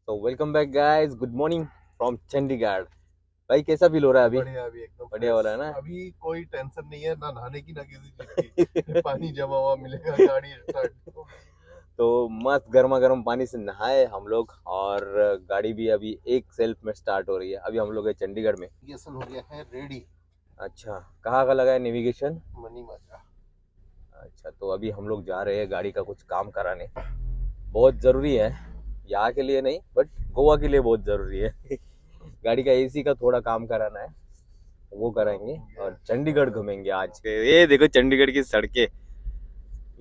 तो welcome back guys, good morning from Chandigarh. भाई कैसा फील हो रहा है अभी? बढ़िया। अभी एकदम बढ़िया हो रहा है ना? अभी कोई टेंशन नहीं है, ना नहाने की ना किसी चीज की। पानी जमा हुआ मिलेगा, गाड़ी स्टार्ट होगी। तो मस्त गर्मा गर्म पानी से नहाए हम लोग, और गाड़ी भी अभी एक सेल्फ में स्टार्ट हो रही है। अभी हम लोग है चंडीगढ़ में। नेविगेशन हो गया है रेडी। अच्छा, कहाँ का लगा है नेविगेशन? मनी माजा। अच्छा, तो अभी हम लोग जा रहे हैं गाड़ी का कुछ काम कराने। बहुत ज़रूरी है, यहाँ के लिए नहीं बट गोवा के लिए बहुत ज़रूरी है। गाड़ी का एसी का थोड़ा काम कराना है, वो कराएंगे और चंडीगढ़ घूमेंगे आज। ये देखो चंडीगढ़ की सड़कें,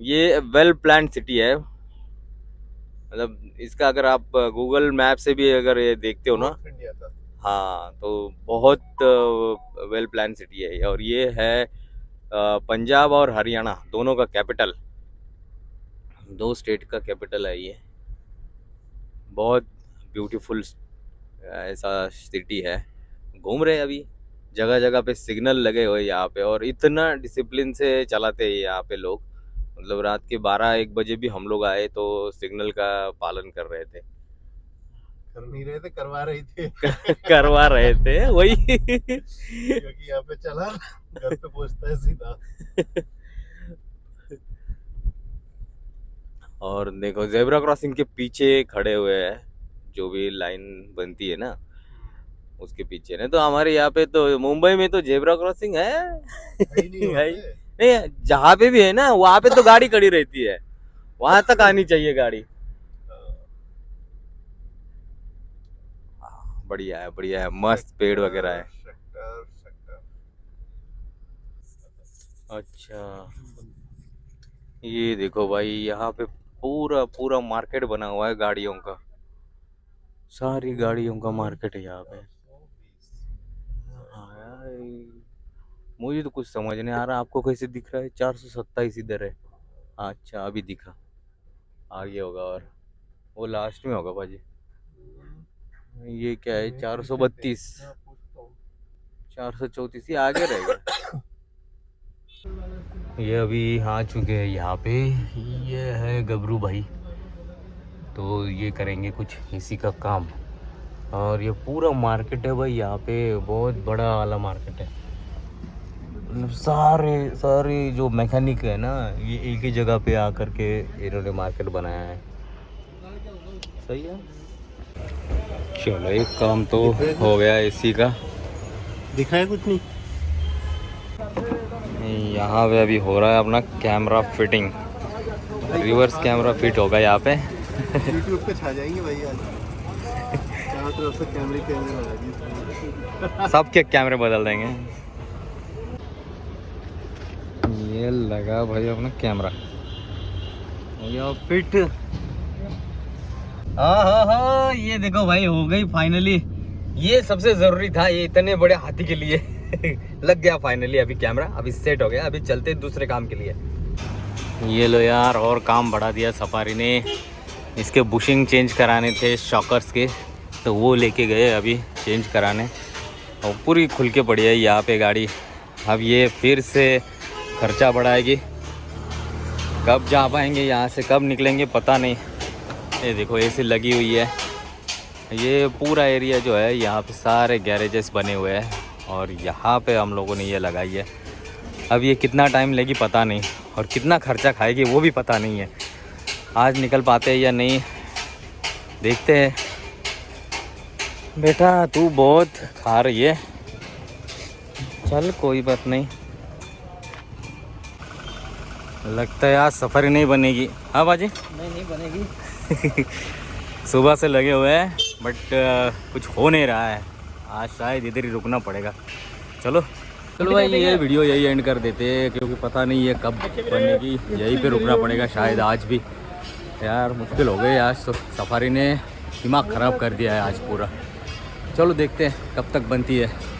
ये वेल प्लान्ड सिटी है। मतलब इसका अगर आप गूगल मैप से भी अगर ये देखते हो ना, नॉर्थ इंडिया का। हाँ, तो बहुत वेल प्लान सिटी है। और ये है पंजाब और हरियाणा दोनों का कैपिटल, दो स्टेट का कैपिटल है ये। बहुत ब्यूटीफुल ऐसा सिटी है। घूम रहे हैं अभी, जगह जगह पे सिग्नल लगे हुए यहाँ पे, और इतना डिसिप्लिन से चलाते हैं यहाँ पे लोग। मतलब रात के 12-1 बजे भी हम लोग आए तो सिग्नल का पालन कर रहे थे। कर नहीं रहे थे, करवा रहे थे। करवा रहे थे वही। क्योंकि यहाँ पे चला घर पे पहुंचता है सीधा। और देखो जेब्रा क्रॉसिंग के पीछे खड़े हुए हैं, जो भी लाइन बनती है ना उसके पीछे। नहीं तो हमारे यहाँ पे तो मुंबई में तो जेब्रा क्रॉसिंग है। है ही नहीं वहाँ है ही- पे। नहीं, जहाँ पे भी है ना वहाँ पे तो गाड़ी खड़ी रहती है, वहां तक आनी चाहिए गाड़ी। बढ़िया है, बढ़िया है, मस्त पेड़ वगैरह है। Sector sector. अच्छा, ये देखो भाई, यहाँ पे पूरा पूरा मार्केट बना हुआ है गाड़ियों का। सारी गाड़ियों का मार्केट है यहाँ पे। हाँ यार, मुझे तो कुछ समझ नहीं आ रहा, आपको कैसे दिख रहा है? 427 इधर है। अच्छा, अभी दिखा, आगे होगा और वो लास्ट में होगा भाजी। ये क्या है? 432, 434, ये आगे रहेगा। ये अभी आ चुके हैं यहाँ पे। ये है गबरू भाई, तो ये करेंगे कुछ इसी का काम। और ये पूरा मार्केट है भाई, यहाँ पे बहुत बड़ा वाला मार्केट है। मतलब सारे सारे जो मैकेनिक है ना, ये एक ही जगह पे आकर के इन्होंने मार्केट बनाया है। सही है। चलो, एक काम तो हो गया एसी का। दिख रहा है कुछ नहीं। यहाँ पे अभी हो रहा है अपना camera fitting. Reverse camera fit होगा यहाँ पे। यूट्यूब पे छा जाएंगे भाई आज। चारों तरफ से कैमरे कैमरे लगा दिए। सबके कैमरे बदल देंगे। ये लगा भाई अपना कैमरा, ये फिट। हाँ हाँ हाँ, ये देखो भाई, हो गई फाइनली। ये सबसे जरूरी था, ये इतने बड़े हाथी के लिए। लग गया फाइनली अभी कैमरा, अभी सेट हो गया। अभी चलते दूसरे काम के लिए। ये लो यार, और काम बढ़ा दिया सफारी ने। इसके बुशिंग चेंज कराने थे शॉकर्स के, तो वो लेके गए अभी चेंज कराने। और पूरी खुल के पड़ी है यहाँ पे गाड़ी। अब ये फिर से खर्चा बढ़ाएगी। कब जा पाएंगे यहाँ से, कब निकलेंगे पता नहीं। ये देखो एसी लगी हुई है। ये पूरा एरिया जो है यहाँ पे सारे गैरेजेस बने हुए हैं, और यहाँ पे हम लोगों ने ये लगाई है। अब ये कितना टाइम लेगी पता नहीं, और कितना खर्चा खाएगी वो भी पता नहीं है। आज निकल पाते हैं या नहीं, देखते हैं। बेटा तू बहुत खा रही है, चल कोई बात नहीं। लगता है आज सफर ही नहीं बनेगी। हाँ बाजी, नहीं बनेगी। सुबह से लगे हुए हैं बट कुछ हो नहीं रहा है। आज शायद इधर ही रुकना पड़ेगा। चलो चलो भाई, ये वीडियो यही एंड कर देते हैं, क्योंकि पता नहीं है कब बनेगी। यहीं पे रुकना पड़ेगा शायद आज भी। यार मुश्किल हो गई आज तो, सफारी ने दिमाग ख़राब कर दिया है आज पूरा। चलो देखते हैं कब तक बनती है।